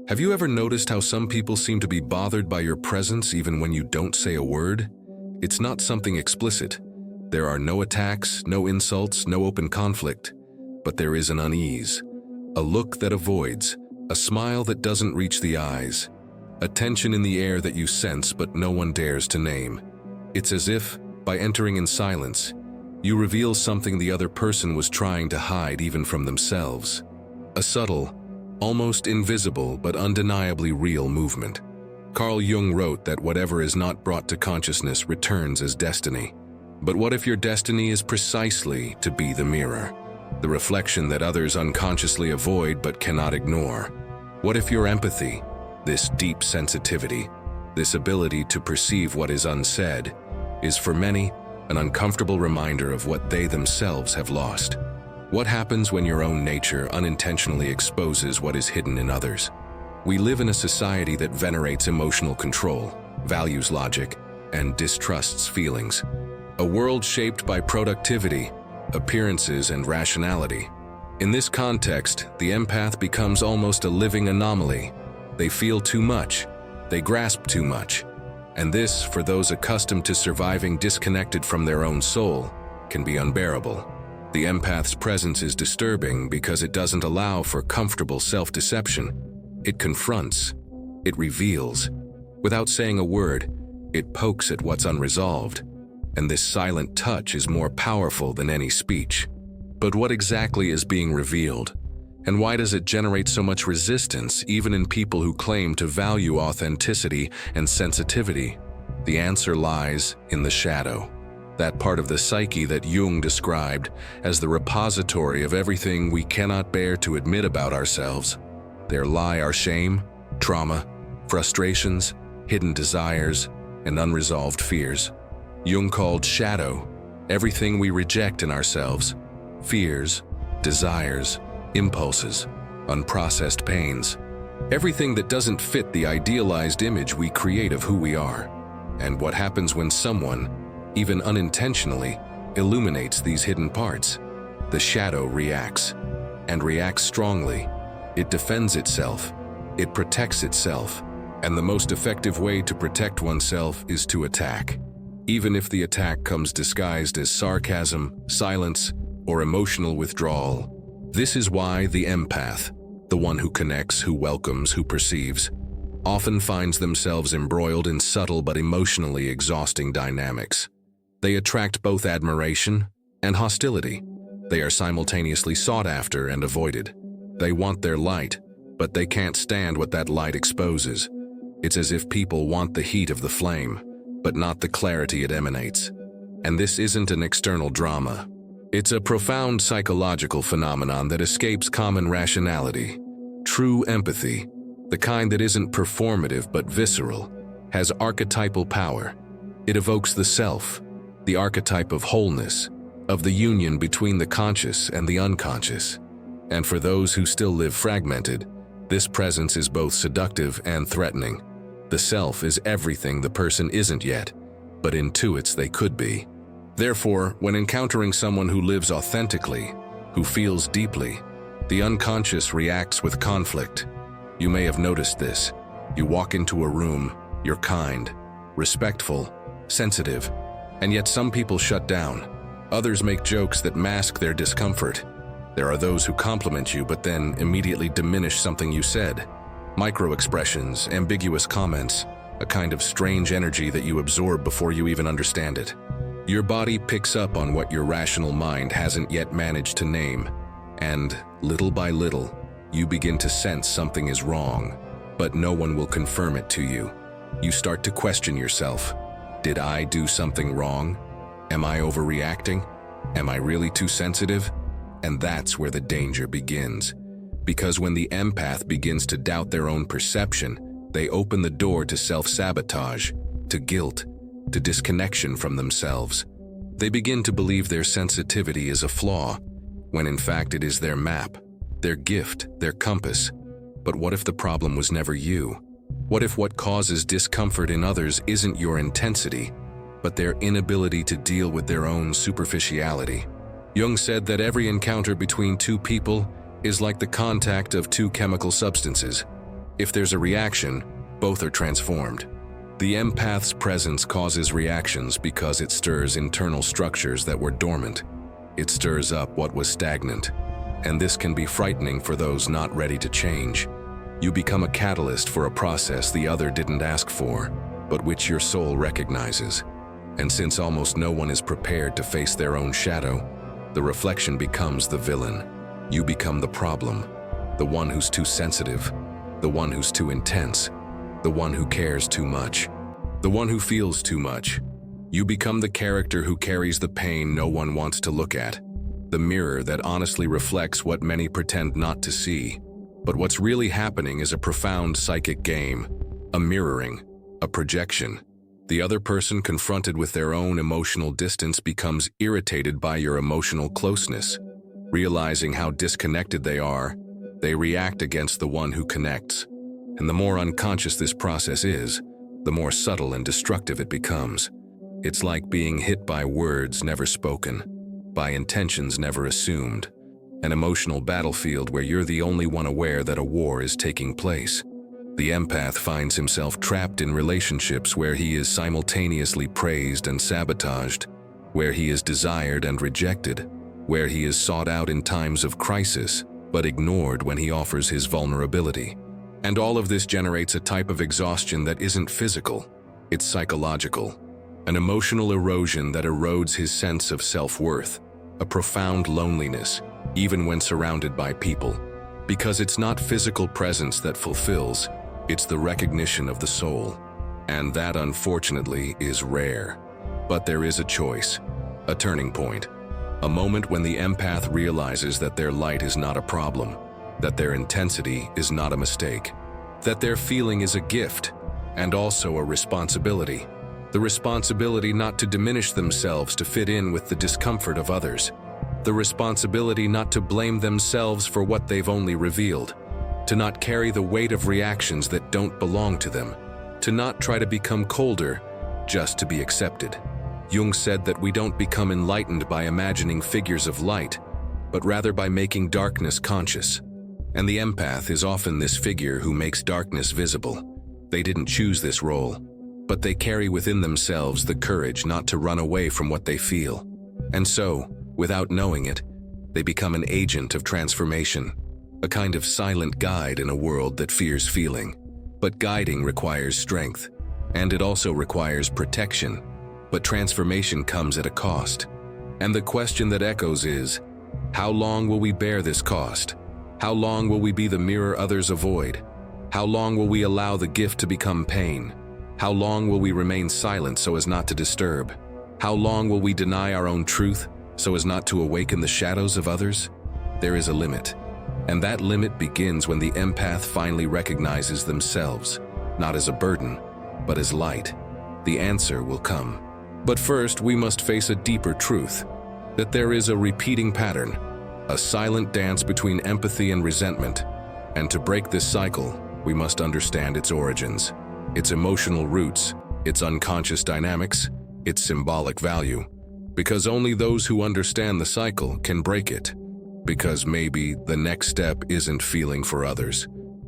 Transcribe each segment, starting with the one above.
Have you ever noticed how some people seem to be bothered by your presence even when you don't say a word? It's not something explicit. There are no attacks, no insults, no open conflict. But there is an unease, a look that avoids, a smile that doesn't reach the eyes, a tension in the air that you sense but no one dares to name. It's as if, by entering in silence, you reveal something the other person was trying to hide even from themselves. A subtle, almost invisible but undeniably real movement. Carl Jung wrote that whatever is not brought to consciousness returns as destiny. But what if your destiny is precisely to be the mirror, the reflection that others unconsciously avoid but cannot ignore? What if your empathy, this deep sensitivity, this ability to perceive what is unsaid, is for many an uncomfortable reminder of what they themselves have lost? What happens when your own nature unintentionally exposes what is hidden in others? We live in a society that venerates emotional control, values logic, and distrusts feelings. A world shaped by productivity, appearances, and rationality. In this context, the empath becomes almost a living anomaly. They feel too much, they grasp too much. And this, for those accustomed to surviving disconnected from their own soul, can be unbearable. The empath's presence is disturbing because it doesn't allow for comfortable self-deception. It confronts, it reveals. Without saying a word, it pokes at what's unresolved. And this silent touch is more powerful than any speech. But what exactly is being revealed? And why does it generate so much resistance, even in people who claim to value authenticity and sensitivity? The answer lies in the shadow. That part of the psyche that Jung described as the repository of everything we cannot bear to admit about ourselves. There lie our shame, trauma, frustrations, hidden desires, and unresolved fears. Jung called shadow everything we reject in ourselves: fears, desires, impulses, unprocessed pains, everything that doesn't fit the idealized image we create of who we are. And what happens when someone, even unintentionally, illuminates these hidden parts? The shadow reacts, and reacts strongly. It defends itself, it protects itself, and the most effective way to protect oneself is to attack, even if the attack comes disguised as sarcasm, silence, or emotional withdrawal. This is why the empath, the one who connects, who welcomes, who perceives, often finds themselves embroiled in subtle but emotionally exhausting dynamics. They attract both admiration and hostility. They are simultaneously sought after and avoided. They want their light, but they can't stand what that light exposes. It's as if people want the heat of the flame, but not the clarity it emanates. And this isn't an external drama. It's a profound psychological phenomenon that escapes common rationality. True empathy, the kind that isn't performative but visceral, has archetypal power. It evokes the self, the archetype of wholeness, of the union between the conscious and the unconscious. And for those who still live fragmented, this presence is both seductive and threatening. The self is everything the person isn't yet, but intuits they could be. Therefore, when encountering someone who lives authentically, who feels deeply, the unconscious reacts with conflict. You may have noticed this. You walk into a room, you're kind, respectful, sensitive, and yet some people shut down. Others make jokes that mask their discomfort. There are those who compliment you but then immediately diminish something you said. Micro-expressions, ambiguous comments, a kind of strange energy that you absorb before you even understand it. Your body picks up on what your rational mind hasn't yet managed to name, and little by little, you begin to sense something is wrong, but no one will confirm it to you. You start to question yourself. Did I do something wrong? Am I overreacting? Am I really too sensitive? And that's where the danger begins. Because when the empath begins to doubt their own perception, they open the door to self-sabotage, to guilt, to disconnection from themselves. They begin to believe their sensitivity is a flaw, when in fact it is their map, their gift, their compass. But what if the problem was never you? What if what causes discomfort in others isn't your intensity, but their inability to deal with their own superficiality? Jung said that every encounter between two people is like the contact of two chemical substances. If there's a reaction, both are transformed. The empath's presence causes reactions because it stirs internal structures that were dormant. It stirs up what was stagnant. And this can be frightening for those not ready to change. You become a catalyst for a process the other didn't ask for, but which your soul recognizes. And since almost no one is prepared to face their own shadow, the reflection becomes the villain. You become the problem, the one who's too sensitive, the one who's too intense, the one who cares too much, the one who feels too much. You become the character who carries the pain no one wants to look at, the mirror that honestly reflects what many pretend not to see. But what's really happening is a profound psychic game, a mirroring, a projection. The other person, confronted with their own emotional distance, becomes irritated by your emotional closeness. Realizing how disconnected they are, they react against the one who connects. And the more unconscious this process is, the more subtle and destructive it becomes. It's like being hit by words never spoken, by intentions never assumed, an emotional battlefield where you're the only one aware that a war is taking place. The empath finds himself trapped in relationships where he is simultaneously praised and sabotaged, where he is desired and rejected, where he is sought out in times of crisis, but ignored when he offers his vulnerability. And all of this generates a type of exhaustion that isn't physical, it's psychological. An emotional erosion that erodes his sense of self-worth, a profound loneliness, even when surrounded by people. Because it's not physical presence that fulfills, it's the recognition of the soul. And that, unfortunately, is rare. But there is a choice, a turning point, a moment when the empath realizes that their light is not a problem, that their intensity is not a mistake, that their feeling is a gift, and also a responsibility. The responsibility not to diminish themselves to fit in with the discomfort of others. The responsibility not to blame themselves for what they've only revealed. To not carry the weight of reactions that don't belong to them. To not try to become colder, just to be accepted. Jung said that we don't become enlightened by imagining figures of light, but rather by making darkness conscious. And the empath is often this figure who makes darkness visible. They didn't choose this role, but they carry within themselves the courage not to run away from what they feel. And so, without knowing it, they become an agent of transformation, a kind of silent guide in a world that fears feeling. But guiding requires strength, and it also requires protection. But transformation comes at a cost. And the question that echoes is, how long will we bear this cost? How long will we be the mirror others avoid? How long will we allow the gift to become pain? How long will we remain silent so as not to disturb? How long will we deny our own truth so as not to awaken the shadows of others? There is a limit. And that limit begins when the empath finally recognizes themselves, not as a burden, but as light. The answer will come. But first, we must face a deeper truth, that there is a repeating pattern, a silent dance between empathy and resentment. And to break this cycle, we must understand its origins, its emotional roots, its unconscious dynamics, its symbolic value. Because only those who understand the cycle can break it. Because maybe the next step isn't feeling for others,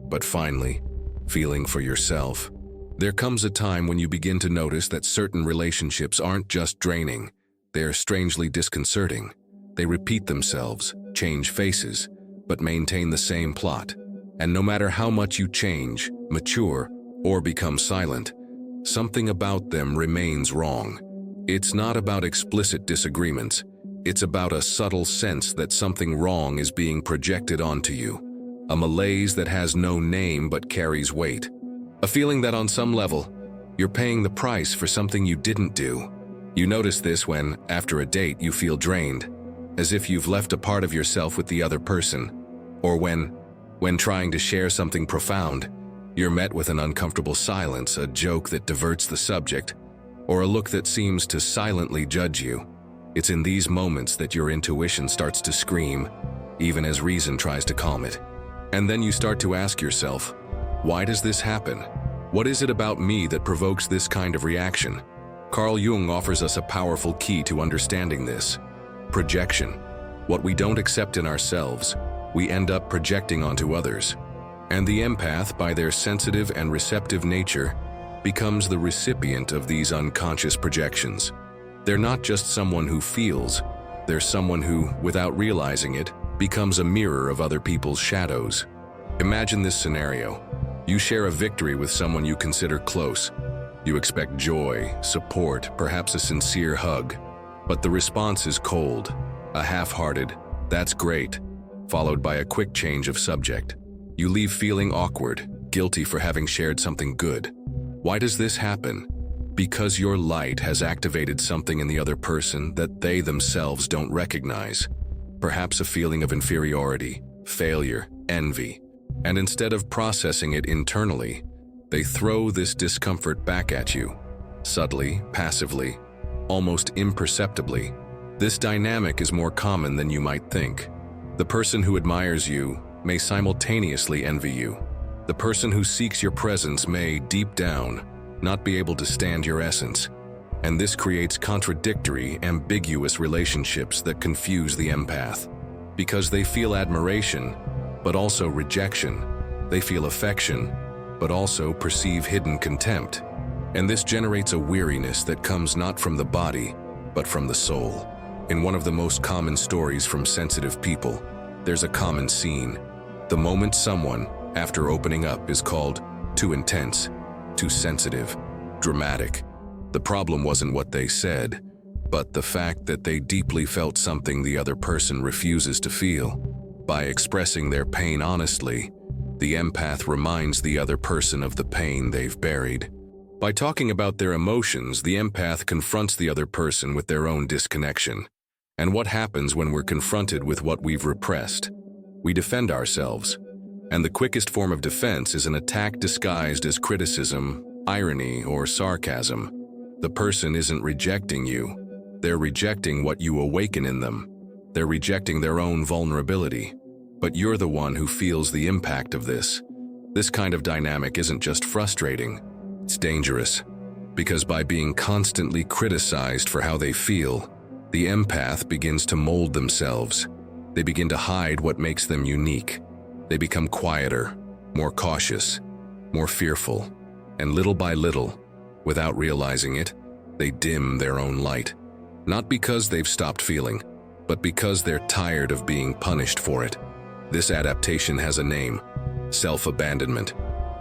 but finally, feeling for yourself. There comes a time when you begin to notice that certain relationships aren't just draining, they are strangely disconcerting. They repeat themselves, change faces, but maintain the same plot. And no matter how much you change, mature, or become silent, something about them remains wrong. It's not about explicit disagreements. It's about a subtle sense that something wrong is being projected onto you. A malaise that has no name but carries weight. A feeling that on some level, you're paying the price for something you didn't do. You notice this when, after a date, you feel drained, as if you've left a part of yourself with the other person. Or when trying to share something profound, you're met with an uncomfortable silence, a joke that diverts the subject, or a look that seems to silently judge you. It's in these moments that your intuition starts to scream, even as reason tries to calm it. And then you start to ask yourself, why does this happen? What is it about me that provokes this kind of reaction? Carl Jung offers us a powerful key to understanding this. Projection. What we don't accept in ourselves, we end up projecting onto others. And the empath, by their sensitive and receptive nature, becomes the recipient of these unconscious projections. They're not just someone who feels, they're someone who, without realizing it, becomes a mirror of other people's shadows. Imagine this scenario. You share a victory with someone you consider close. You expect joy, support, perhaps a sincere hug. But the response is cold, a half-hearted, "That's great," followed by a quick change of subject. You leave feeling awkward, guilty for having shared something good. Why does this happen? Because your light has activated something in the other person that they themselves don't recognize. Perhaps a feeling of inferiority, failure, envy. And instead of processing it internally, they throw this discomfort back at you. Subtly, passively, almost imperceptibly. This dynamic is more common than you might think. The person who admires you may simultaneously envy you. The person who seeks your presence may, deep down, not be able to stand your essence. And this creates contradictory, ambiguous relationships that confuse the empath. Because they feel admiration, but also rejection. They feel affection, but also perceive hidden contempt. And this generates a weariness that comes not from the body, but from the soul. In one of the most common stories from sensitive people, there's a common scene. The moment someone, after opening up, is called too intense, too sensitive, dramatic. The problem wasn't what they said, but the fact that they deeply felt something the other person refuses to feel. By expressing their pain honestly, the empath reminds the other person of the pain they've buried. By talking about their emotions, the empath confronts the other person with their own disconnection. And what happens when we're confronted with what we've repressed? We defend ourselves. And the quickest form of defense is an attack disguised as criticism, irony, or sarcasm. The person isn't rejecting you. They're rejecting what you awaken in them. They're rejecting their own vulnerability. But you're the one who feels the impact of this. This kind of dynamic isn't just frustrating, it's dangerous. Because by being constantly criticized for how they feel, the empath begins to mold themselves. They begin to hide what makes them unique. They become quieter, more cautious, more fearful, and little by little, without realizing it, they dim their own light. Not because they've stopped feeling, but because they're tired of being punished for it. This adaptation has a name: self-abandonment.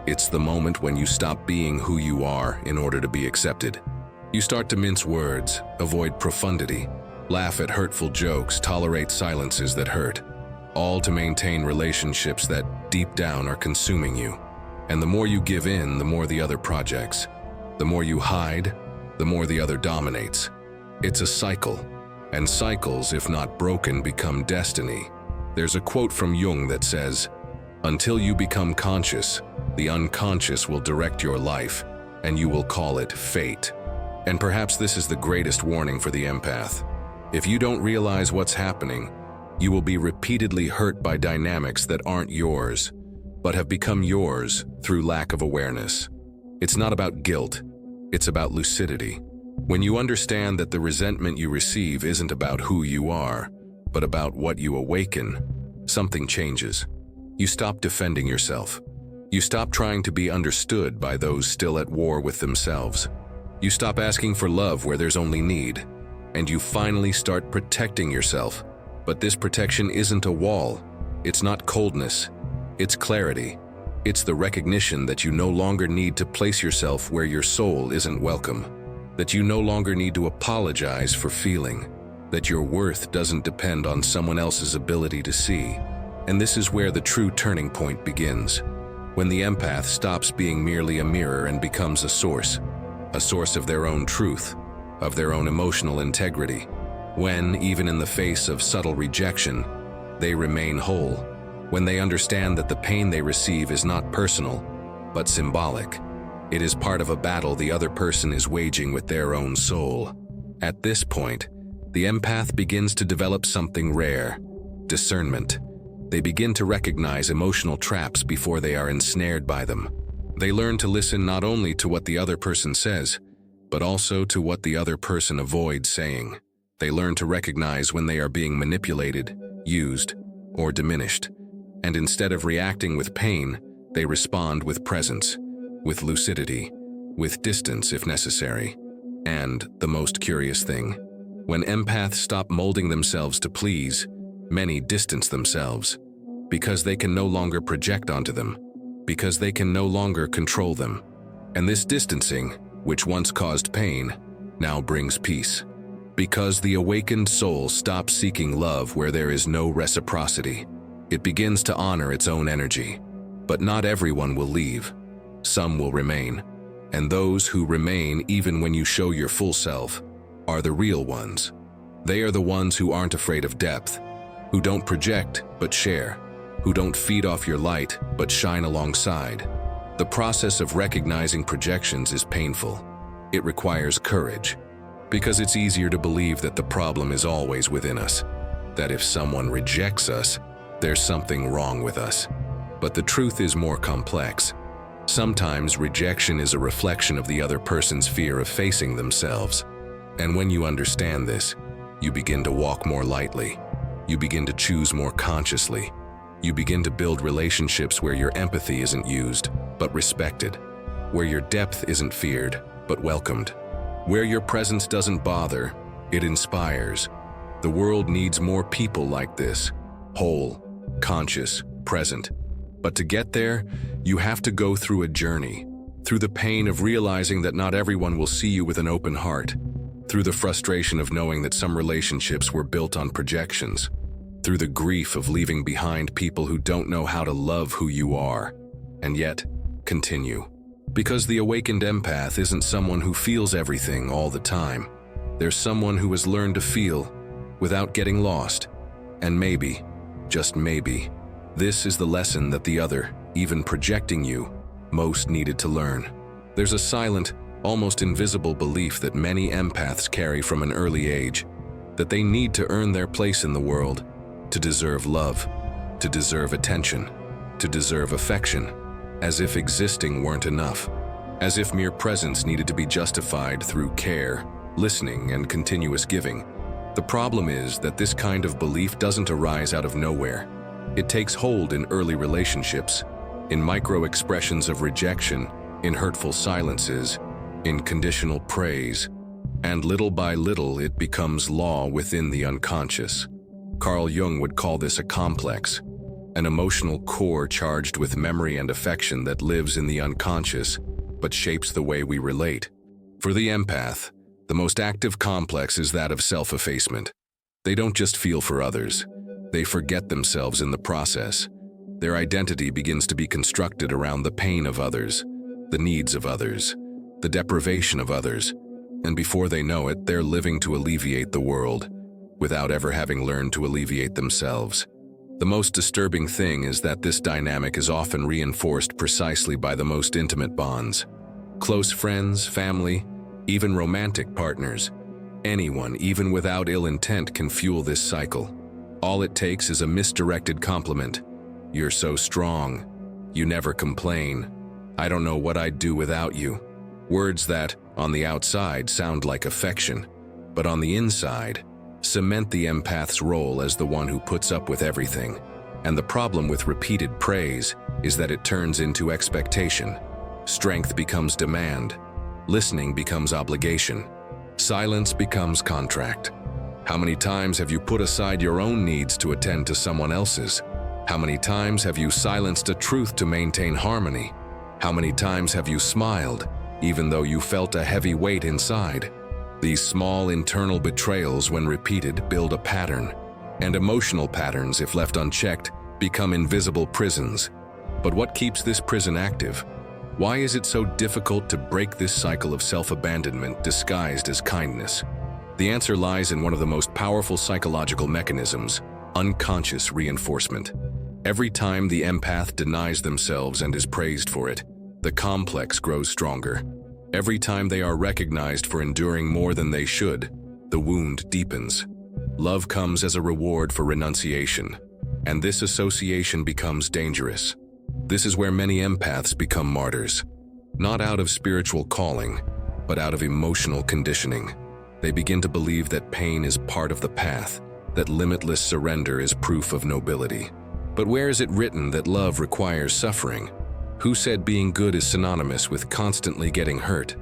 It's the moment when you stop being who you are in order to be accepted. You start to mince words, avoid profundity, laugh at hurtful jokes, tolerate silences that hurt, all to maintain relationships that, deep down, are consuming you. And the more you give in, the more the other projects. The more you hide, the more the other dominates. It's a cycle, and cycles, if not broken, become destiny. There's a quote from Jung that says, "Until you become conscious, the unconscious will direct your life, and you will call it fate." And perhaps this is the greatest warning for the empath. If you don't realize what's happening, you will be repeatedly hurt by dynamics that aren't yours, but have become yours through lack of awareness. It's not about guilt, it's about lucidity. When you understand that the resentment you receive isn't about who you are, but about what you awaken, something changes. You stop defending yourself. You stop trying to be understood by those still at war with themselves. You stop asking for love where there's only need, and you finally start protecting yourself. But this protection isn't a wall. It's not coldness. It's clarity. It's the recognition that you no longer need to place yourself where your soul isn't welcome. That you no longer need to apologize for feeling. That your worth doesn't depend on someone else's ability to see. And this is where the true turning point begins. When the empath stops being merely a mirror and becomes a source of their own truth, of their own emotional integrity. When, even in the face of subtle rejection, they remain whole. When they understand that the pain they receive is not personal, but symbolic. It is part of a battle the other person is waging with their own soul. At this point, the empath begins to develop something rare: discernment. They begin to recognize emotional traps before they are ensnared by them. They learn to listen not only to what the other person says, but also to what the other person avoids saying. They learn to recognize when they are being manipulated, used, or diminished. And instead of reacting with pain, They respond with presence, with lucidity, with distance if necessary. And the most curious thing, when empaths stop molding themselves to please, many distance themselves, because they can no longer project onto them, because they can no longer control them. And this distancing, which once caused pain, now brings peace. Because the awakened soul stops seeking love where there is no reciprocity. It begins to honor its own energy. But not everyone will leave. Some will remain. And those who remain, even when you show your full self, are the real ones. They are the ones who aren't afraid of depth, who don't project but share, who don't feed off your light but shine alongside. The process of recognizing projections is painful. It requires courage, because it's easier to believe that the problem is always within us, that if someone rejects us, there's something wrong with us. But the truth is more complex. Sometimes rejection is a reflection of the other person's fear of facing themselves. And when you understand this, you begin to walk more lightly. You begin to choose more consciously. You begin to build relationships where your empathy isn't used, but respected. Where your depth isn't feared, but welcomed. Where your presence doesn't bother, it inspires. The world needs more people like this, whole, conscious, present. But to get there, you have to go through a journey, through the pain of realizing that not everyone will see you with an open heart, through the frustration of knowing that some relationships were built on projections, through the grief of leaving behind people who don't know how to love who you are, and yet continue. Because the awakened empath isn't someone who feels everything all the time. There's someone who has learned to feel without getting lost. And maybe, just maybe, this is the lesson that the other, even projecting you, most needed to learn. There's a silent, almost invisible belief that many empaths carry from an early age, that they need to earn their place in the world, to deserve love, to deserve attention, to deserve affection, as if existing weren't enough, as if mere presence needed to be justified through care, listening, and continuous giving. The problem is that this kind of belief doesn't arise out of nowhere. It takes hold in early relationships, in micro-expressions of rejection, in hurtful silences, in conditional praise, and little by little it becomes law within the unconscious. Carl Jung would call this a complex, an emotional core charged with memory and affection that lives in the unconscious, but shapes the way we relate. For the empath, the most active complex is that of self-effacement. They don't just feel for others, they forget themselves in the process. Their identity begins to be constructed around the pain of others, the needs of others, the deprivation of others, and before they know it, they're living to alleviate the world, without ever having learned to alleviate themselves. The most disturbing thing is that this dynamic is often reinforced precisely by the most intimate bonds. Close friends, family, even romantic partners. Anyone, even without ill intent, can fuel this cycle. All it takes is a misdirected compliment. You're so strong. You never complain. I don't know what I'd do without you. Words that, on the outside, sound like affection, but on the inside, cement the empath's role as the one who puts up with everything. And the problem with repeated praise is that it turns into expectation. Strength becomes demand. Listening becomes obligation. Silence becomes contract. How many times have you put aside your own needs to attend to someone else's? How many times have you silenced a truth to maintain harmony? How many times have you smiled, even though you felt a heavy weight inside? These small internal betrayals, when repeated, build a pattern, and emotional patterns, if left unchecked, become invisible prisons. But what keeps this prison active? Why is it so difficult to break this cycle of self-abandonment disguised as kindness? The answer lies in one of the most powerful psychological mechanisms, unconscious reinforcement. Every time the empath denies themselves and is praised for it, the complex grows stronger. Every time they are recognized for enduring more than they should, the wound deepens. Love comes as a reward for renunciation, and this association becomes dangerous. This is where many empaths become martyrs, not out of spiritual calling, but out of emotional conditioning. They begin to believe that pain is part of the path, that limitless surrender is proof of nobility. But where is it written that love requires suffering? Who said being good is synonymous with constantly getting hurt?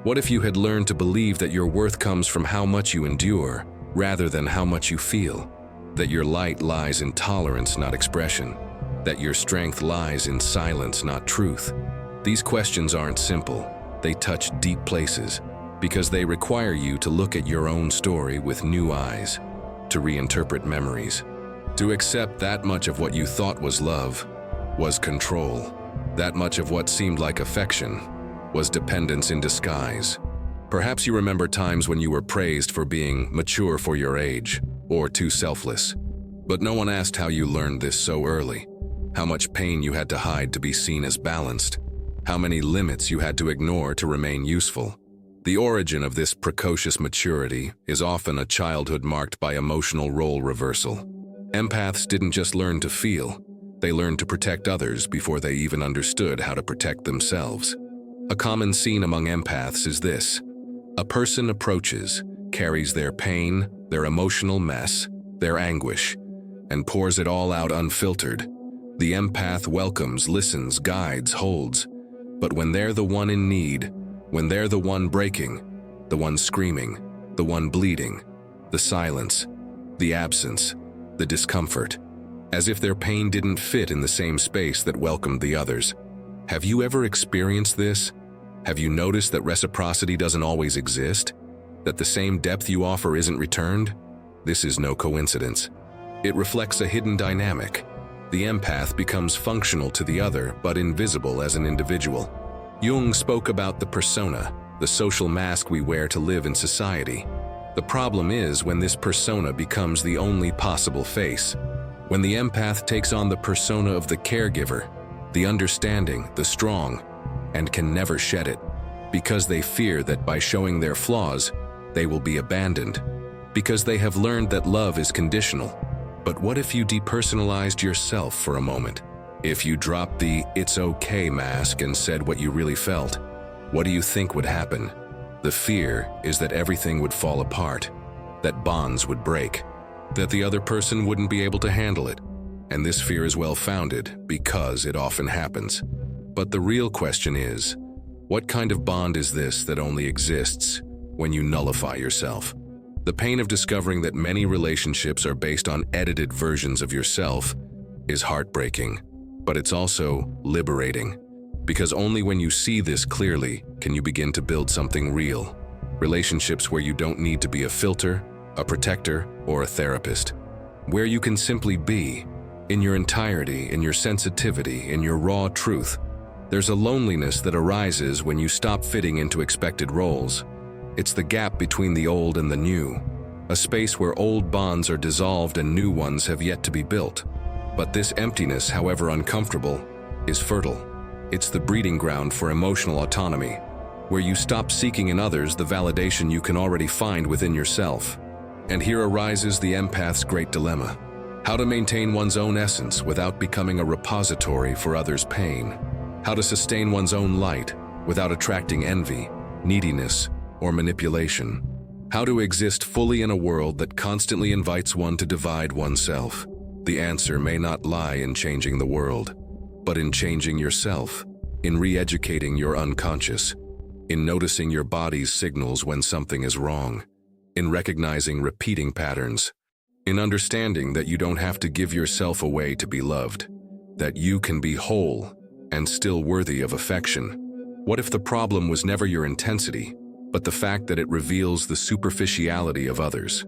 What if you had learned to believe that your worth comes from how much you endure, rather than how much you feel? That your light lies in tolerance, not expression? That your strength lies in silence, not truth? These questions aren't simple. They touch deep places, because they require you to look at your own story with new eyes, to reinterpret memories, to accept that much of what you thought was love was control. That much of what seemed like affection was dependence in disguise. Perhaps you remember times when you were praised for being mature for your age, or too selfless. But no one asked how you learned this so early, how much pain you had to hide to be seen as balanced, how many limits you had to ignore to remain useful. The origin of this precocious maturity is often a childhood marked by emotional role reversal. Empaths didn't just learn to feel, they learned to protect others before they even understood how to protect themselves. A common scene among empaths is this. A person approaches, carries their pain, their emotional mess, their anguish, and pours it all out unfiltered. The empath welcomes, listens, guides, holds. But when they're the one in need, when they're the one breaking, the one screaming, the one bleeding, the silence, the absence, the discomfort, as if their pain didn't fit in the same space that welcomed the others. Have you ever experienced this? Have you noticed that reciprocity doesn't always exist? That the same depth you offer isn't returned? This is no coincidence. It reflects a hidden dynamic. The empath becomes functional to the other, but invisible as an individual. Jung spoke about the persona, the social mask we wear to live in society. The problem is when this persona becomes the only possible face. When the empath takes on the persona of the caregiver, the understanding, the strong, and can never shed it, because they fear that by showing their flaws, they will be abandoned, because they have learned that love is conditional. But what if you depersonalized yourself for a moment? If you dropped the "it's okay" mask and said what you really felt, what do you think would happen? The fear is that everything would fall apart, that bonds would break, that the other person wouldn't be able to handle it. And this fear is well-founded because it often happens. But the real question is, what kind of bond is this that only exists when you nullify yourself? The pain of discovering that many relationships are based on edited versions of yourself is heartbreaking, but it's also liberating. Because only when you see this clearly can you begin to build something real. Relationships where you don't need to be a filter, a protector, or a therapist. Where you can simply be, in your entirety, in your sensitivity, in your raw truth. There's a loneliness that arises when you stop fitting into expected roles. It's the gap between the old and the new, a space where old bonds are dissolved and new ones have yet to be built. But this emptiness, however uncomfortable, is fertile. It's the breeding ground for emotional autonomy, where you stop seeking in others the validation you can already find within yourself. And here arises the empath's great dilemma: how to maintain one's own essence without becoming a repository for others' pain. How to sustain one's own light without attracting envy, neediness, or manipulation. How to exist fully in a world that constantly invites one to divide oneself. The answer may not lie in changing the world, but in changing yourself, in re-educating your unconscious, in noticing your body's signals when something is wrong, in recognizing repeating patterns, in understanding that you don't have to give yourself away to be loved, that you can be whole and still worthy of affection. What if the problem was never your intensity, but the fact that it reveals the superficiality of others?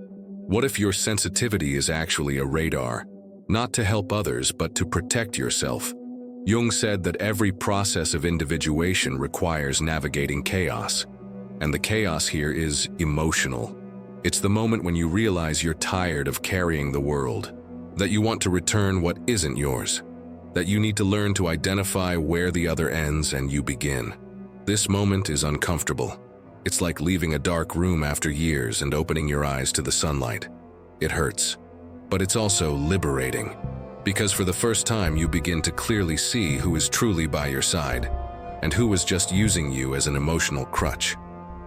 What if your sensitivity is actually a radar, not to help others, but to protect yourself? Jung said that every process of individuation requires navigating chaos, and the chaos here is emotional. It's the moment when you realize you're tired of carrying the world, that you want to return what isn't yours, that you need to learn to identify where the other ends and you begin. This moment is uncomfortable. It's like leaving a dark room after years and opening your eyes to the sunlight. It hurts, but it's also liberating, because for the first time you begin to clearly see who is truly by your side and who was just using you as an emotional crutch.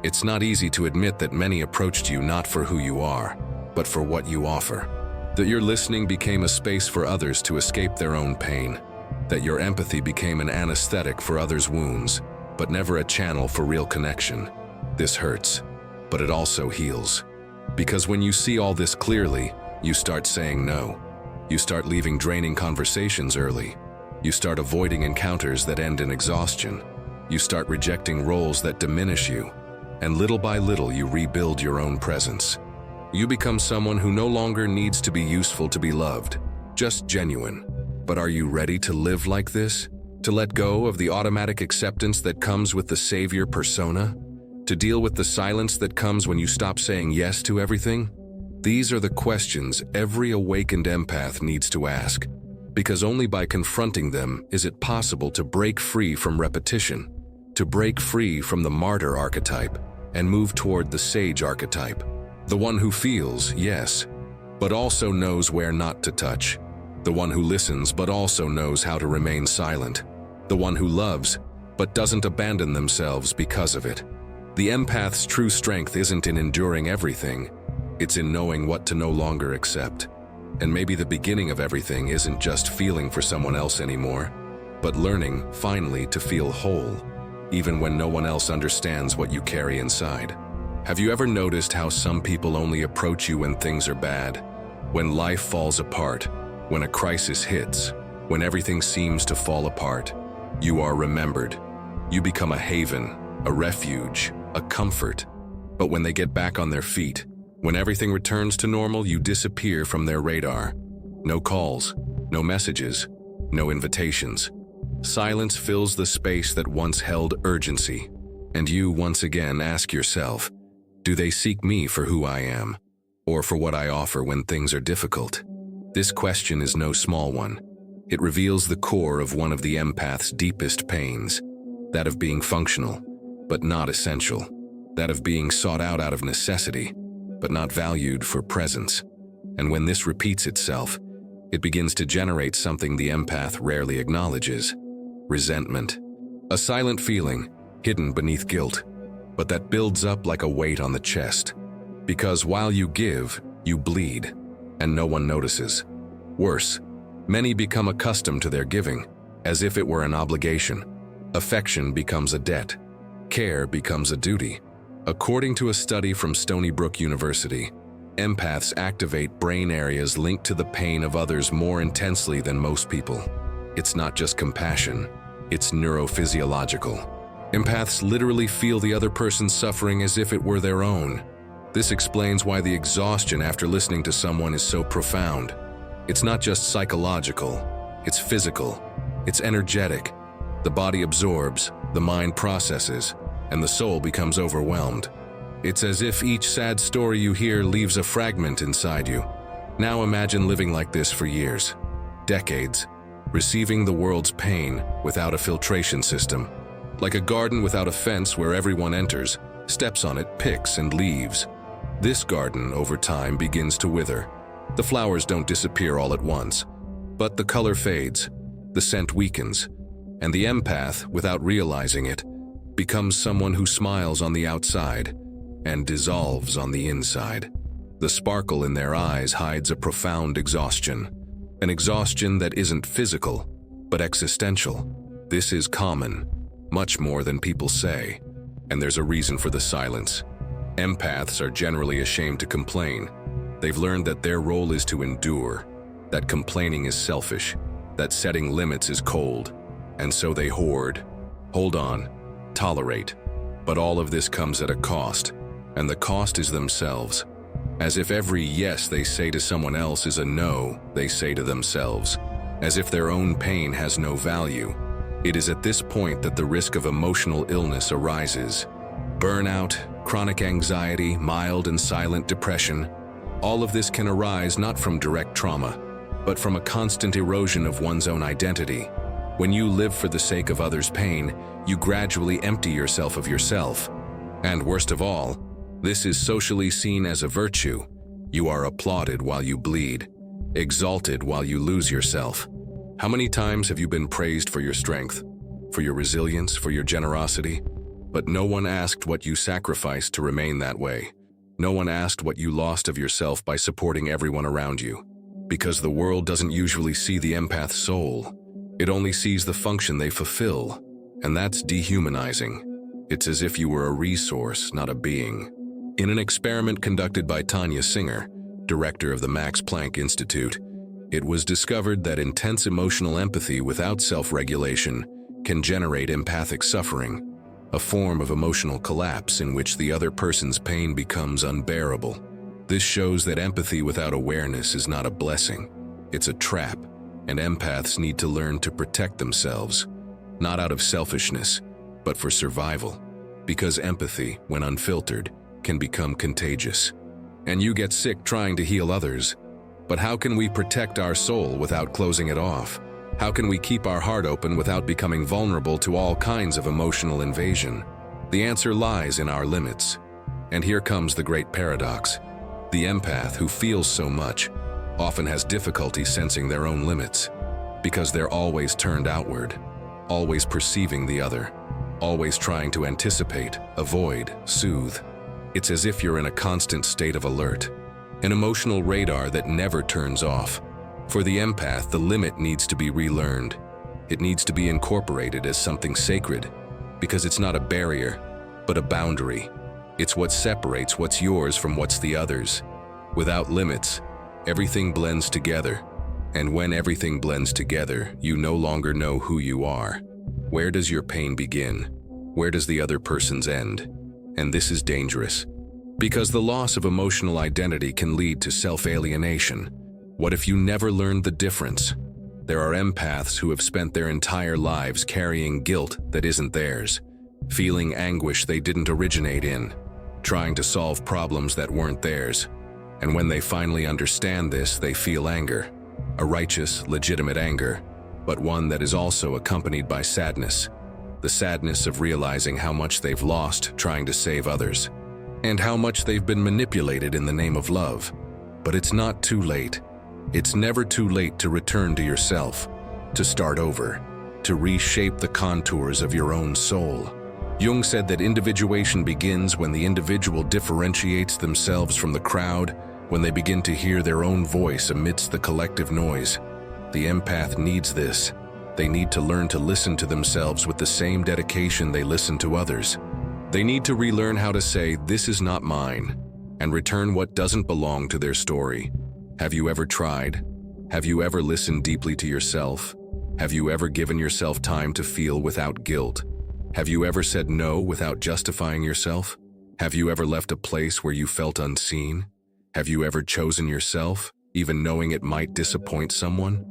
It's not easy to admit that many approached you not for who you are, but for what you offer. That your listening became a space for others to escape their own pain. that your empathy became an anesthetic for others' wounds, but never a channel for real connection. This hurts, but it also heals. Because when you see all this clearly, you start saying no. You start leaving draining conversations early. You start avoiding encounters that end in exhaustion. You start rejecting roles that diminish you. And little by little, you rebuild your own presence. You become someone who no longer needs to be useful to be loved, just genuine. But are you ready to live like this? To let go of the automatic acceptance that comes with the savior persona? To deal with the silence that comes when you stop saying yes to everything? These are the questions every awakened empath needs to ask, because only by confronting them is it possible to break free from repetition, to break free from the martyr archetype, and move toward the sage archetype, the one who feels, yes, but also knows where not to touch, the one who listens but also knows how to remain silent, the one who loves but doesn't abandon themselves because of it. The empath's true strength isn't in enduring everything, it's in knowing what to no longer accept. And maybe the beginning of everything isn't just feeling for someone else anymore, but learning, finally, to feel whole, even when no one else understands what you carry inside. Have you ever noticed how some people only approach you when things are bad? When life falls apart, when a crisis hits, when everything seems to fall apart, you are remembered. You become a haven, a refuge, a comfort. But when they get back on their feet, when everything returns to normal, you disappear from their radar. No calls, no messages, no invitations. Silence fills the space that once held urgency, and you once again ask yourself, do they seek me for who I am, or for what I offer when things are difficult? This question is no small one. It reveals the core of one of the empath's deepest pains, that of being functional, but not essential, that of being sought out of necessity, but not valued for presence. And when this repeats itself, it begins to generate something the empath rarely acknowledges: resentment. A silent feeling, hidden beneath guilt, but that builds up like a weight on the chest. Because while you give, you bleed, and no one notices. Worse, many become accustomed to their giving, as if it were an obligation. Affection becomes a debt. Care becomes a duty. According to a study from Stony Brook University, empaths activate brain areas linked to the pain of others more intensely than most people. It's not just compassion, it's neurophysiological. Empaths literally feel the other person's suffering as if it were their own. This explains why the exhaustion after listening to someone is so profound. It's not just psychological, it's physical, it's energetic. The body absorbs, the mind processes, and the soul becomes overwhelmed. It's as if each sad story you hear leaves a fragment inside you. Now imagine living like this for years, decades, receiving the world's pain without a filtration system. Like a garden without a fence where everyone enters, steps on it, picks, and leaves. This garden, over time, begins to wither. The flowers don't disappear all at once, but the color fades, the scent weakens, and the empath, without realizing it, becomes someone who smiles on the outside and dissolves on the inside. The sparkle in their eyes hides a profound exhaustion, an exhaustion that isn't physical, but existential. This is common, much more than people say, and there's a reason for the silence. Empaths are generally ashamed to complain. They've learned that their role is to endure, that complaining is selfish, that setting limits is cold, and so they hoard, hold on, tolerate. But all of this comes at a cost, and the cost is themselves. As if every yes they say to someone else is a no they say to themselves. As if their own pain has no value. It is at this point that the risk of emotional illness arises. Burnout, chronic anxiety, mild and silent depression. All of this can arise not from direct trauma, but from a constant erosion of one's own identity. When you live for the sake of others' pain, you gradually empty yourself of yourself. And worst of all, this is socially seen as a virtue. You are applauded while you bleed, exalted while you lose yourself. How many times have you been praised for your strength, for your resilience, for your generosity? But no one asked what you sacrificed to remain that way. No one asked what you lost of yourself by supporting everyone around you. Because the world doesn't usually see the empath's soul. It only sees the function they fulfill, and that's dehumanizing. It's as if you were a resource, not a being. In an experiment conducted by Tanya Singer, director of the Max Planck Institute, it was discovered that intense emotional empathy without self-regulation can generate empathic suffering, a form of emotional collapse in which the other person's pain becomes unbearable. This shows that empathy without awareness is not a blessing, it's a trap, and empaths need to learn to protect themselves, not out of selfishness, but for survival, because empathy, when unfiltered, can become contagious. And you get sick trying to heal others. But how can we protect our soul without closing it off? How can we keep our heart open without becoming vulnerable to all kinds of emotional invasion? The answer lies in our limits. And here comes the great paradox. The empath who feels so much often has difficulty sensing their own limits, because they're always turned outward, always perceiving the other, always trying to anticipate, avoid, soothe. It's as if you're in a constant state of alert, an emotional radar that never turns off. For the empath, the limit needs to be relearned. It needs to be incorporated as something sacred, because it's not a barrier, but a boundary. It's what separates what's yours from what's the other's. Without limits, everything blends together. And when everything blends together, you no longer know who you are. Where does your pain begin? Where does the other person's end? And this is dangerous, because the loss of emotional identity can lead to self-alienation. What if you never learned the difference? There are empaths who have spent their entire lives carrying guilt that isn't theirs, feeling anguish they didn't originate in, trying to solve problems that weren't theirs. And when they finally understand this, they feel anger, a righteous, legitimate anger, but one that is also accompanied by sadness. The sadness of realizing how much they've lost trying to save others, and how much they've been manipulated in the name of love. But it's not too late. It's never too late to return to yourself, to start over, to reshape the contours of your own soul. Jung said that individuation begins when the individual differentiates themselves from the crowd, when they begin to hear their own voice amidst the collective noise. The empath needs this. They need to learn to listen to themselves with the same dedication they listen to others. They need to relearn how to say, "This is not mine," and return what doesn't belong to their story. Have you ever tried? Have you ever listened deeply to yourself? Have you ever given yourself time to feel without guilt? Have you ever said no without justifying yourself? Have you ever left a place where you felt unseen? Have you ever chosen yourself, even knowing it might disappoint someone?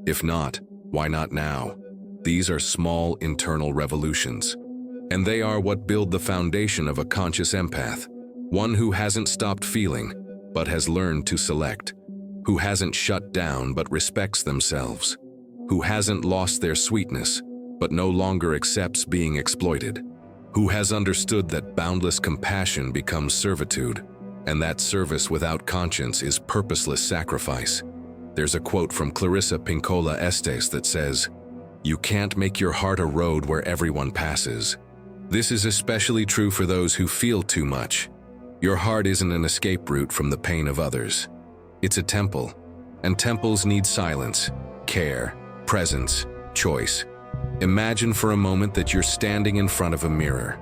If not, why not now? These are small internal revolutions, and they are what build the foundation of a conscious empath, one who hasn't stopped feeling, but has learned to select, who hasn't shut down but respects themselves, who hasn't lost their sweetness, but no longer accepts being exploited, who has understood that boundless compassion becomes servitude, and that service without conscience is purposeless sacrifice. There's a quote from Clarissa Pinkola Estes that says, "You can't make your heart a road where everyone passes." This is especially true for those who feel too much. Your heart isn't an escape route from the pain of others. It's a temple, and temples need silence, care, presence, choice. Imagine for a moment that you're standing in front of a mirror,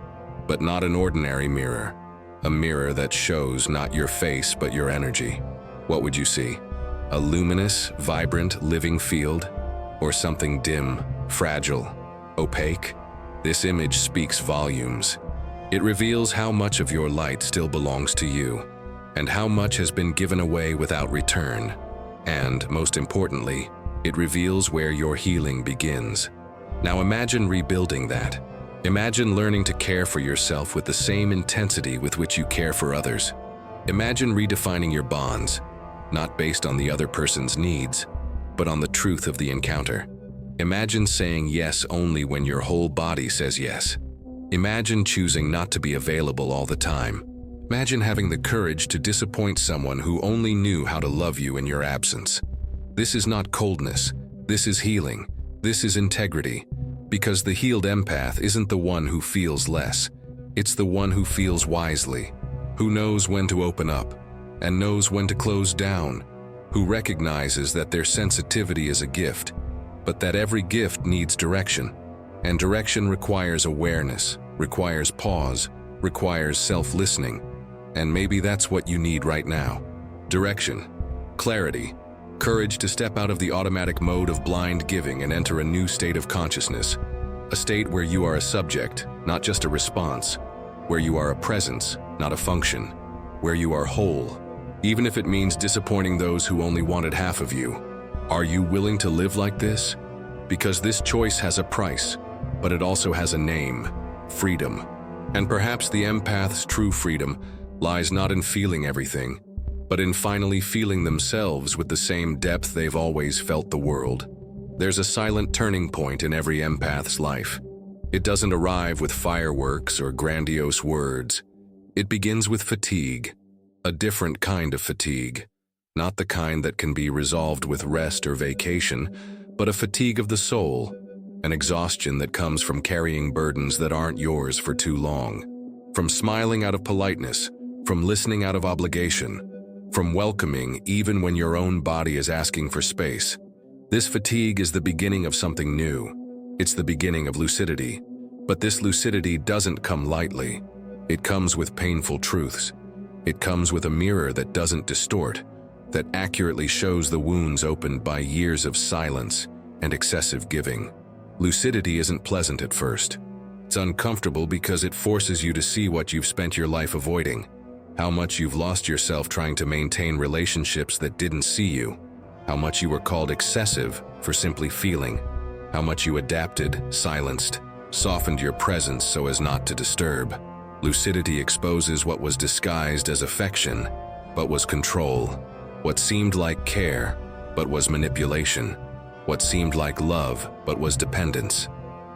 but not an ordinary mirror, a mirror that shows not your face but your energy. What would you see? A luminous, vibrant, living field, or something dim, fragile, opaque? This image speaks volumes. It reveals how much of your light still belongs to you, and how much has been given away without return. And, most importantly, it reveals where your healing begins. Now imagine rebuilding that. Imagine learning to care for yourself with the same intensity with which you care for others. Imagine redefining your bonds, not based on the other person's needs, but on the truth of the encounter. Imagine saying yes only when your whole body says yes. Imagine choosing not to be available all the time. Imagine having the courage to disappoint someone who only knew how to love you in your absence. This is not coldness. This is healing. This is integrity. Because the healed empath isn't the one who feels less. It's the one who feels wisely, who knows when to open up and knows when to close down, who recognizes that their sensitivity is a gift, but that every gift needs direction. And direction requires awareness, requires pause, requires self-listening. And maybe that's what you need right now. Direction, clarity, courage to step out of the automatic mode of blind giving and enter a new state of consciousness. A state where you are a subject, not just a response. Where you are a presence, not a function. Where you are whole, even if it means disappointing those who only wanted half of you. Are you willing to live like this? Because this choice has a price, but it also has a name: freedom. And perhaps the empath's true freedom lies not in feeling everything, but in finally feeling themselves with the same depth they've always felt the world. There's a silent turning point in every empath's life. It doesn't arrive with fireworks or grandiose words. It begins with fatigue, a different kind of fatigue. Not the kind that can be resolved with rest or vacation, but a fatigue of the soul, an exhaustion that comes from carrying burdens that aren't yours for too long, from smiling out of politeness, from listening out of obligation, from welcoming even when your own body is asking for space. This fatigue is the beginning of something new. It's the beginning of lucidity. But this lucidity doesn't come lightly. It comes with painful truths. It comes with a mirror that doesn't distort, that accurately shows the wounds opened by years of silence and excessive giving. Lucidity isn't pleasant at first. It's uncomfortable because it forces you to see what you've spent your life avoiding, how much you've lost yourself trying to maintain relationships that didn't see you, how much you were called excessive for simply feeling, how much you adapted, silenced, softened your presence so as not to disturb. Lucidity exposes what was disguised as affection, but was control, what seemed like care, but was manipulation, what seemed like love, but was dependence.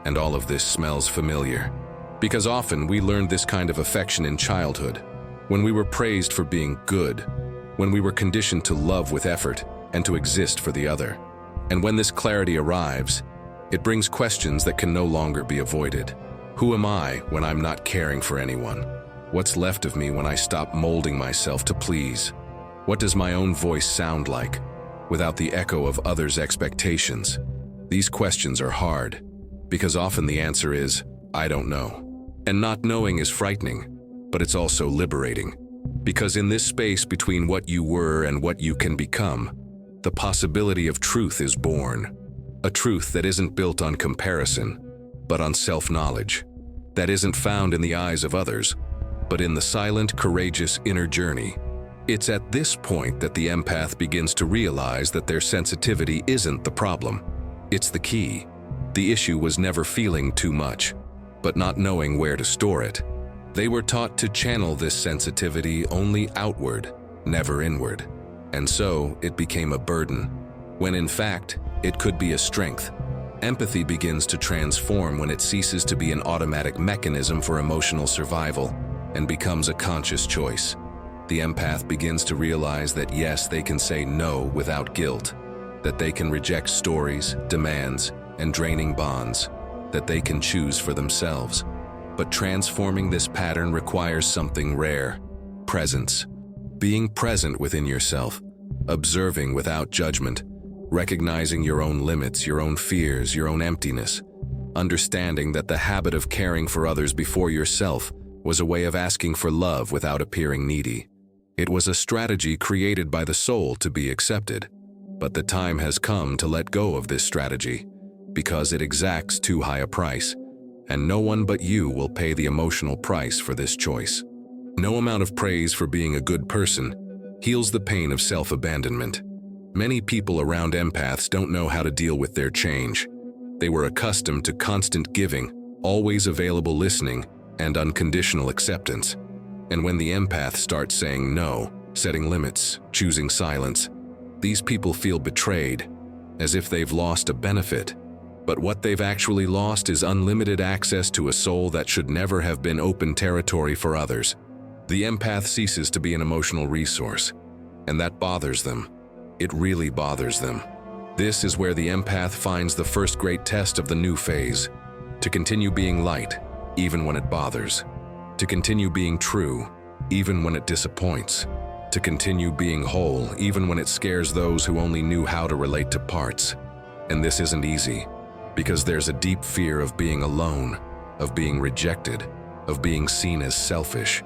And all of this smells familiar. Because often we learned this kind of affection in childhood, when we were praised for being good, when we were conditioned to love with effort and to exist for the other. And when this clarity arrives, it brings questions that can no longer be avoided. Who am I when I'm not caring for anyone? What's left of me when I stop molding myself to please? What does my own voice sound like without the echo of others' expectations? These questions are hard because often the answer is, I don't know. And not knowing is frightening, but it's also liberating. Because in this space between what you were and what you can become, the possibility of truth is born. A truth that isn't built on comparison, but on self-knowledge. That isn't found in the eyes of others, but in the silent, courageous inner journey. It's at this point that the empath begins to realize that their sensitivity isn't the problem. It's the key. The issue was never feeling too much, but not knowing where to store it. They were taught to channel this sensitivity only outward, never inward. And so it became a burden, when in fact, it could be a strength. Empathy begins to transform when it ceases to be an automatic mechanism for emotional survival and becomes a conscious choice. The empath begins to realize that yes, they can say no without guilt, that they can reject stories, demands, and draining bonds, that they can choose for themselves. But transforming this pattern requires something rare: presence. Being present within yourself, observing without judgment, recognizing your own limits, your own fears, your own emptiness, understanding that the habit of caring for others before yourself was a way of asking for love without appearing needy. It was a strategy created by the soul to be accepted, but the time has come to let go of this strategy because it exacts too high a price, and no one but you will pay the emotional price for this choice. No amount of praise for being a good person heals the pain of self-abandonment. Many people around empaths don't know how to deal with their change. They were accustomed to constant giving, always available listening, and unconditional acceptance. And when the empath starts saying no, setting limits, choosing silence, these people feel betrayed, as if they've lost a benefit. But what they've actually lost is unlimited access to a soul that should never have been open territory for others. The empath ceases to be an emotional resource, and that bothers them. It really bothers them. This is where the empath finds the first great test of the new phase: to continue being light, even when it bothers; to continue being true, even when it disappoints; to continue being whole, even when it scares those who only knew how to relate to parts. And this isn't easy, because there's a deep fear of being alone, of being rejected, of being seen as selfish.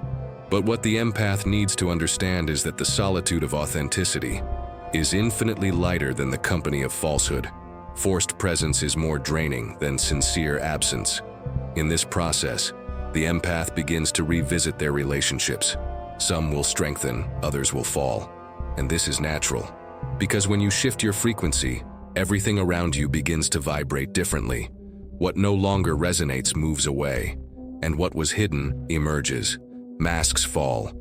But what the empath needs to understand is that the solitude of authenticity is infinitely lighter than the company of falsehood. Forced presence is more draining than sincere absence. In this process, the empath begins to revisit their relationships. Some will strengthen, others will fall. And this is natural, because when you shift your frequency, everything around you begins to vibrate differently. What no longer resonates moves away, and what was hidden emerges. Masks fall,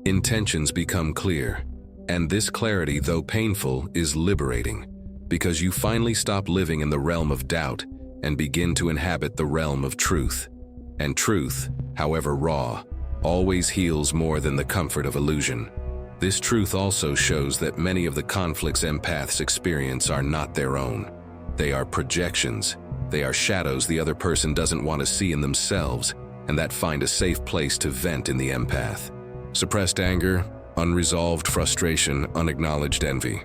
intentions become clear, and this clarity, though painful, is liberating, because you finally stop living in the realm of doubt and begin to inhabit the realm of truth. And truth, however raw, always heals more than the comfort of illusion. This truth also shows that many of the conflicts empaths experience are not their own. They are projections. They are shadows the other person doesn't want to see in themselves, and that find a safe place to vent in the empath. Suppressed anger, unresolved frustration, unacknowledged envy.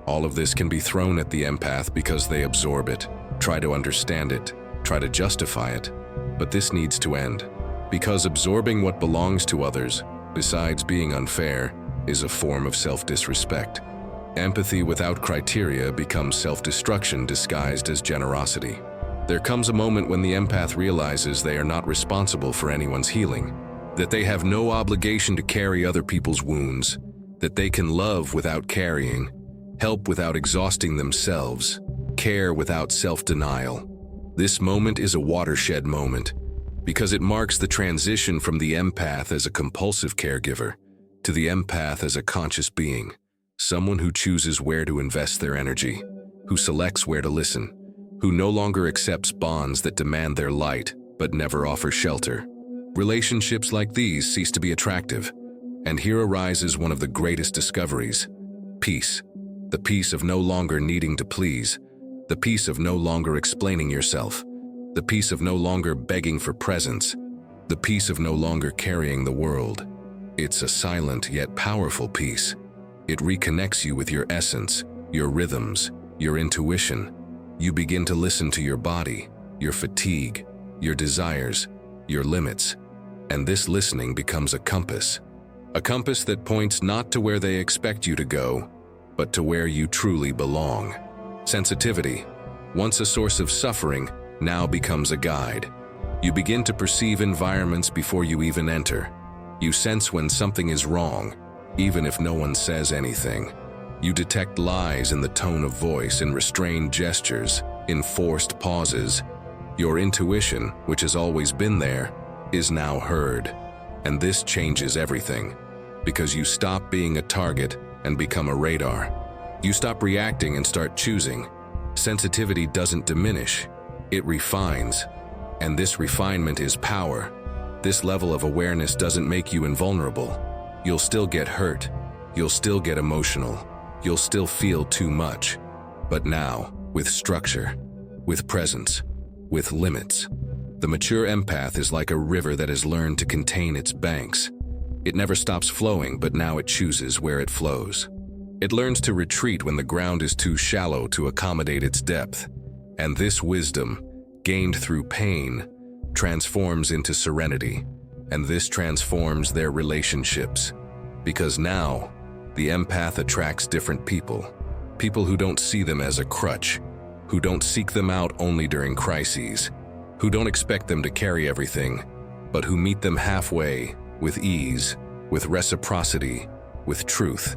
All of this can be thrown at the empath because they absorb it, try to understand it, try to justify it. But this needs to end, because absorbing what belongs to others, besides being unfair, is a form of self-disrespect. Empathy without criteria becomes self-destruction disguised as generosity. There comes a moment when the empath realizes they are not responsible for anyone's healing, that they have no obligation to carry other people's wounds, that they can love without carrying, help without exhausting themselves, care without self-denial. This moment is a watershed moment, because it marks the transition from the empath as a compulsive caregiver to the empath as a conscious being, someone who chooses where to invest their energy, who selects where to listen, who no longer accepts bonds that demand their light but never offer shelter. Relationships like these cease to be attractive, and here arises one of the greatest discoveries: peace. The peace of no longer needing to please, the peace of no longer explaining yourself, the peace of no longer begging for presents, the peace of no longer carrying the world. It's a silent yet powerful peace. It reconnects you with your essence, your rhythms, your intuition. You begin to listen to your body, your fatigue, your desires, your limits. And this listening becomes a compass that points not to where they expect you to go, but to where you truly belong. Sensitivity, once a source of suffering, now becomes a guide. You begin to perceive environments before you even enter. You sense when something is wrong, even if no one says anything. You detect lies in the tone of voice, in restrained gestures, in forced pauses. Your intuition, which has always been there, is now heard. And this changes everything, because you stop being a target and become a radar. You stop reacting and start choosing. Sensitivity doesn't diminish, it refines. And this refinement is power. This level of awareness doesn't make you invulnerable. You'll still get hurt. You'll still get emotional. You'll still feel too much. But now, with structure, with presence, with limits. The mature empath is like a river that has learned to contain its banks. It never stops flowing, but now it chooses where it flows. It learns to retreat when the ground is too shallow to accommodate its depth. And this wisdom, gained through pain, transforms into serenity. And this transforms their relationships. Because now, the empath attracts different people. People who don't see them as a crutch, who don't seek them out only during crises, who don't expect them to carry everything, but who meet them halfway, with ease, with reciprocity, with truth.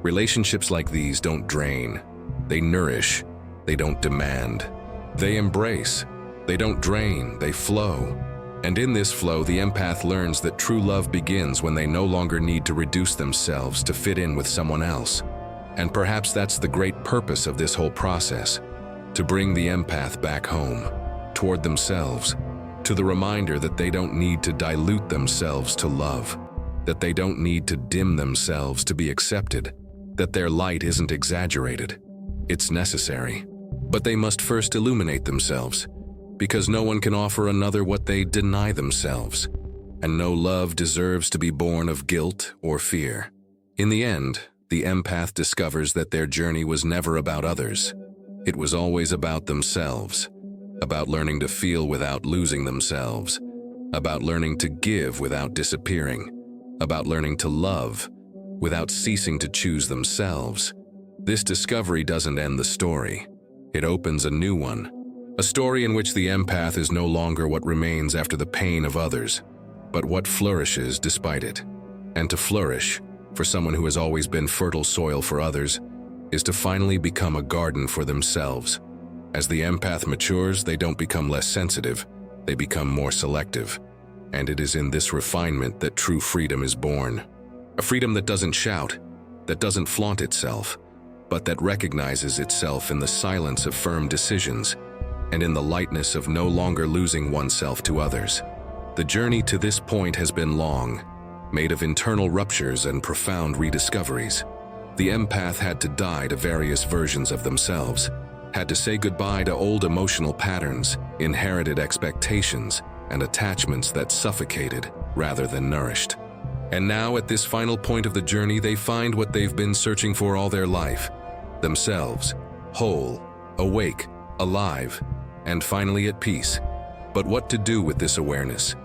Relationships like these don't drain. They nourish. They don't demand. They embrace. They don't drain. They flow. And in this flow, the empath learns that true love begins when they no longer need to reduce themselves to fit in with someone else. And perhaps that's the great purpose of this whole process, to bring the empath back home, toward themselves, to the reminder that they don't need to dilute themselves to love, that they don't need to dim themselves to be accepted, that their light isn't exaggerated. It's necessary. But they must first illuminate themselves, because no one can offer another what they deny themselves, and no love deserves to be born of guilt or fear. In the end, the empath discovers that their journey was never about others. It was always about themselves, about learning to feel without losing themselves, about learning to give without disappearing, about learning to love without ceasing to choose themselves. This discovery doesn't end the story. It opens a new one, a story in which the empath is no longer what remains after the pain of others, but what flourishes despite it. And to flourish, for someone who has always been fertile soil for others, is to finally become a garden for themselves. As the empath matures, they don't become less sensitive, they become more selective. And it is in this refinement that true freedom is born. A freedom that doesn't shout, that doesn't flaunt itself, but that recognizes itself in the silence of firm decisions and in the lightness of no longer losing oneself to others. The journey to this point has been long, made of internal ruptures and profound rediscoveries. The empath had to die to various versions of themselves, had to say goodbye to old emotional patterns, inherited expectations, and attachments that suffocated rather than nourished. And now, at this final point of the journey, they find what they've been searching for all their life: themselves, whole, awake, alive, and finally at peace. But what to do with this awareness?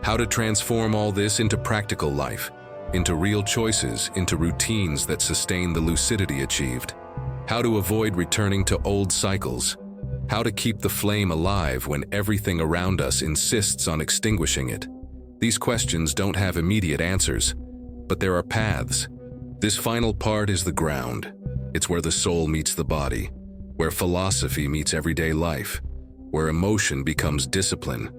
How to transform all this into practical life, into real choices, into routines that sustain the lucidity achieved? How to avoid returning to old cycles? How to keep the flame alive when everything around us insists on extinguishing it? These questions don't have immediate answers, but there are paths. This final part is the ground. It's where the soul meets the body, where philosophy meets everyday life, where emotion becomes discipline.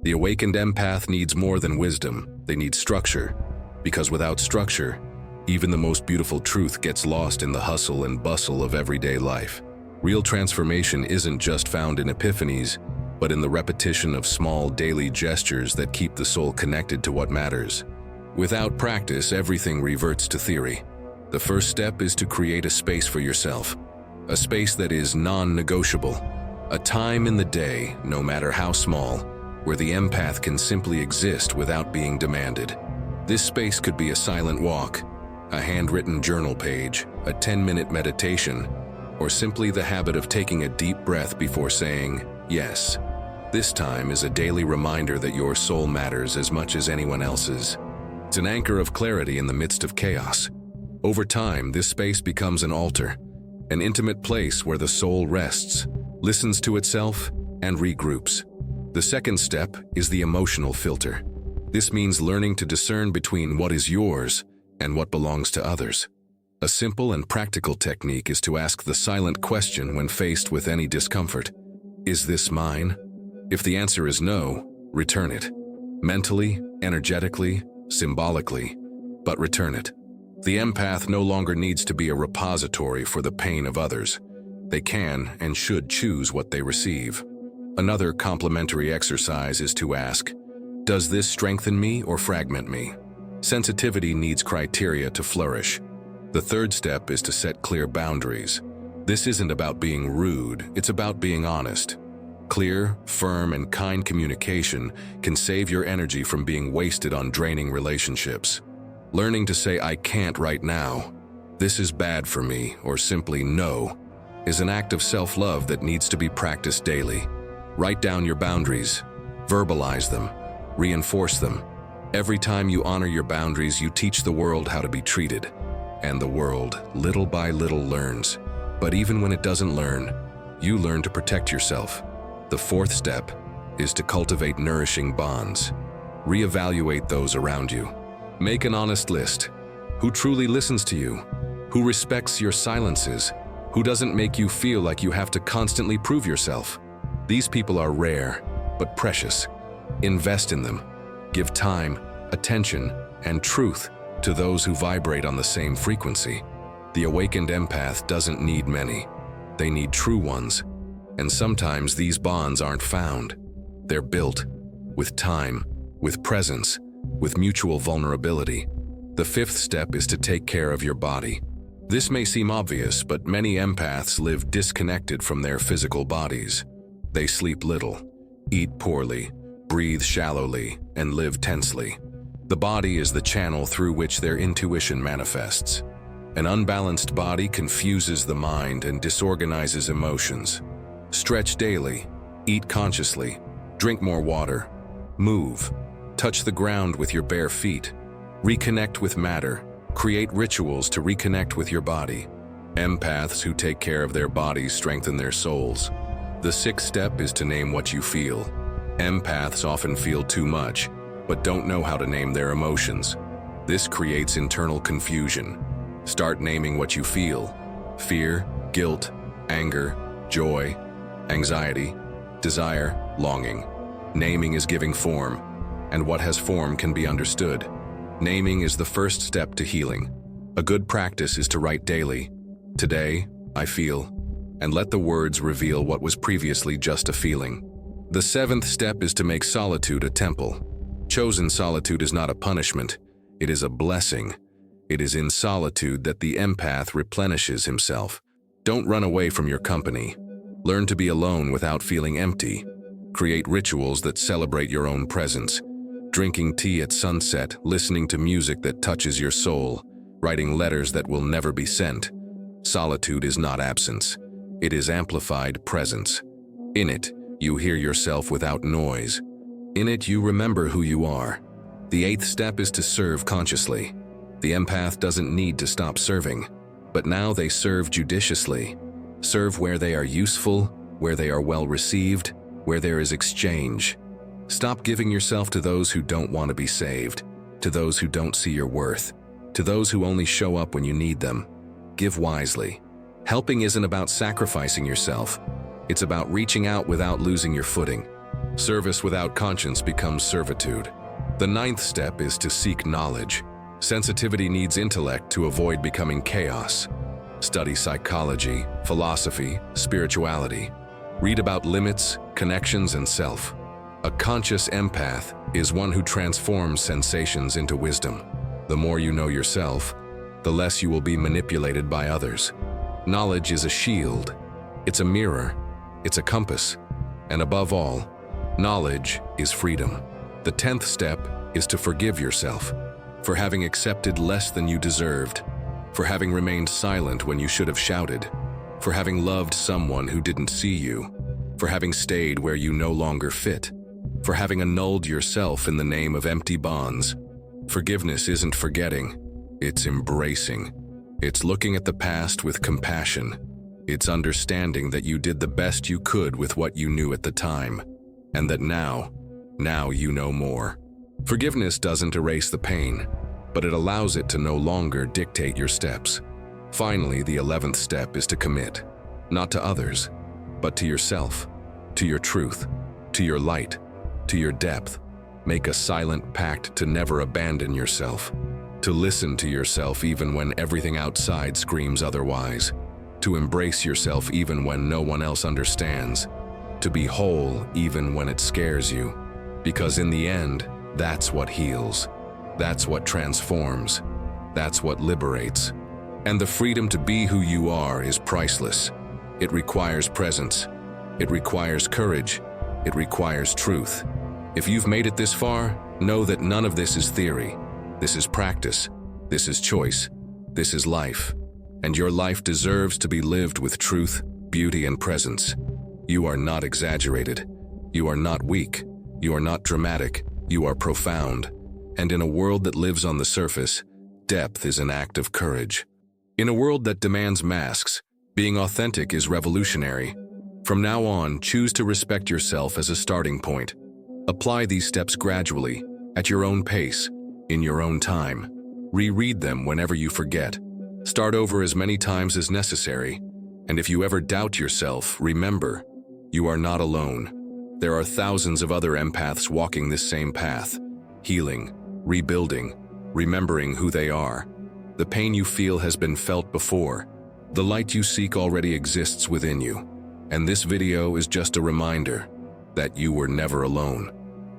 The awakened empath needs more than wisdom, they need structure, because without structure, even the most beautiful truth gets lost in the hustle and bustle of everyday life. Real transformation isn't just found in epiphanies, but in the repetition of small daily gestures that keep the soul connected to what matters. Without practice, everything reverts to theory. The first step is to create a space for yourself, a space that is non-negotiable, a time in the day, no matter how small, where the empath can simply exist without being demanded. This space could be a silent walk, a handwritten journal page, a 10-minute meditation, or simply the habit of taking a deep breath before saying, yes. This time is a daily reminder that your soul matters as much as anyone else's. It's an anchor of clarity in the midst of chaos. Over time, this space becomes an altar, an intimate place where the soul rests, listens to itself, and regroups. The second step is the emotional filter. This means learning to discern between what is yours and what belongs to others. A simple and practical technique is to ask the silent question when faced with any discomfort. Is this mine? If the answer is no, return it. Mentally, energetically, symbolically, but return it. The empath no longer needs to be a repository for the pain of others. They can and should choose what they receive. Another complementary exercise is to ask, does this strengthen me or fragment me? Sensitivity needs criteria to flourish. The third step is to set clear boundaries. This isn't about being rude, it's about being honest. Clear, firm, and kind communication can save your energy from being wasted on draining relationships. Learning to say "I can't right now," "this is bad for me," or simply "no," is an act of self-love that needs to be practiced daily. Write down your boundaries, verbalize them, reinforce them. Every time you honor your boundaries, you teach the world how to be treated. And the world, little by little, learns. But even when it doesn't learn, you learn to protect yourself. The fourth step is to cultivate nourishing bonds. Reevaluate those around you. Make an honest list. Who truly listens to you? Who respects your silences? Who doesn't make you feel like you have to constantly prove yourself? These people are rare, but precious. Invest in them. Give time, attention, and truth to those who vibrate on the same frequency. The awakened empath doesn't need many. They need true ones. And sometimes these bonds aren't found. They're built with time, with presence, with mutual vulnerability. The fifth step is to take care of your body. This may seem obvious, but many empaths live disconnected from their physical bodies. They sleep little, eat poorly, breathe shallowly, and live tensely. The body is the channel through which their intuition manifests. An unbalanced body confuses the mind and disorganizes emotions. Stretch daily, eat consciously, drink more water, move, touch the ground with your bare feet, reconnect with matter, create rituals to reconnect with your body. Empaths who take care of their bodies strengthen their souls. The sixth step is to name what you feel. Empaths often feel too much, but don't know how to name their emotions. This creates internal confusion. Start naming what you feel: fear, guilt, anger, joy, anxiety, desire, longing. Naming is giving form, and what has form can be understood. Naming is the first step to healing. A good practice is to write daily, "Today, I feel," and let the words reveal what was previously just a feeling. The seventh step is to make solitude a temple. Chosen solitude is not a punishment, it is a blessing. It is in solitude that the empath replenishes himself. Don't run away from your company. Learn to be alone without feeling empty. Create rituals that celebrate your own presence. Drinking tea at sunset, listening to music that touches your soul, writing letters that will never be sent. Solitude is not absence. It is amplified presence. In it, you hear yourself without noise. In it, you remember who you are. The eighth step is to serve consciously. The empath doesn't need to stop serving, but now they serve judiciously. Serve where they are useful, where they are well received, where there is exchange. Stop giving yourself to those who don't want to be saved, to those who don't see your worth, to those who only show up when you need them. Give wisely. Helping isn't about sacrificing yourself. It's about reaching out without losing your footing. Service without conscience becomes servitude. The ninth step is to seek knowledge. Sensitivity needs intellect to avoid becoming chaos. Study psychology, philosophy, spirituality. Read about limits, connections, and self. A conscious empath is one who transforms sensations into wisdom. The more you know yourself, the less you will be manipulated by others. Knowledge is a shield. It's a mirror. It's a compass. And above all, knowledge is freedom. The 10th step is to forgive yourself for having accepted less than you deserved, for having remained silent when you should have shouted, for having loved someone who didn't see you, for having stayed where you no longer fit, for having annulled yourself in the name of empty bonds. Forgiveness isn't forgetting, it's embracing. It's looking at the past with compassion. It's understanding that you did the best you could with what you knew at the time, and that now you know more. Forgiveness doesn't erase the pain, but it allows it to no longer dictate your steps. Finally, the 11th step is to commit, not to others, but to yourself, to your truth, to your light, to your depth. Make a silent pact to never abandon yourself, to listen to yourself even when everything outside screams otherwise, to embrace yourself even when no one else understands, to be whole even when it scares you, because in the end, that's what heals, that's what transforms, that's what liberates. And the freedom to be who you are is priceless. It requires presence, it requires courage, it requires truth. If you've made it this far, know that none of this is theory. This is practice, this is choice, this is life. And your life deserves to be lived with truth, beauty, and presence. You are not exaggerated. You are not weak. You are not dramatic. You are profound. And in a world that lives on the surface, depth is an act of courage. In a world that demands masks, being authentic is revolutionary. From now on, choose to respect yourself as a starting point. Apply these steps gradually, at your own pace, in your own time. Reread them whenever you forget. Start over as many times as necessary. And if you ever doubt yourself, remember, you are not alone. There are thousands of other empaths walking this same path, healing, rebuilding, remembering who they are. The pain you feel has been felt before. The light you seek already exists within you. And this video is just a reminder that you were never alone.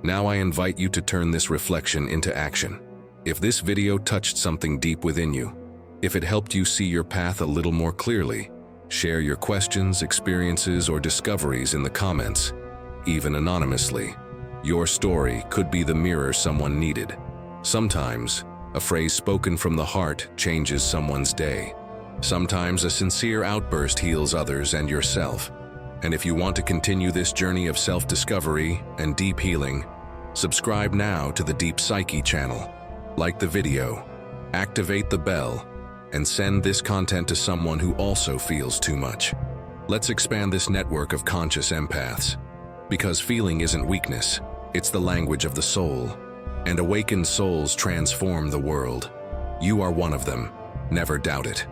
Now I invite you to turn this reflection into action. If this video touched something deep within you, if it helped you see your path a little more clearly, share your questions, experiences, or discoveries in the comments. Even anonymously, your story could be the mirror someone needed. Sometimes, A phrase spoken from the heart changes someone's day. Sometimes a sincere outburst heals others and yourself. And if you want to continue this journey of self-discovery and deep healing, subscribe now to the Deep Psyche channel. Like the video, activate the bell, and send this content to someone who also feels too much. Let's expand this network of conscious empaths. Because feeling isn't weakness, it's the language of the soul. And awakened souls transform the world. You are one of them. Never doubt it.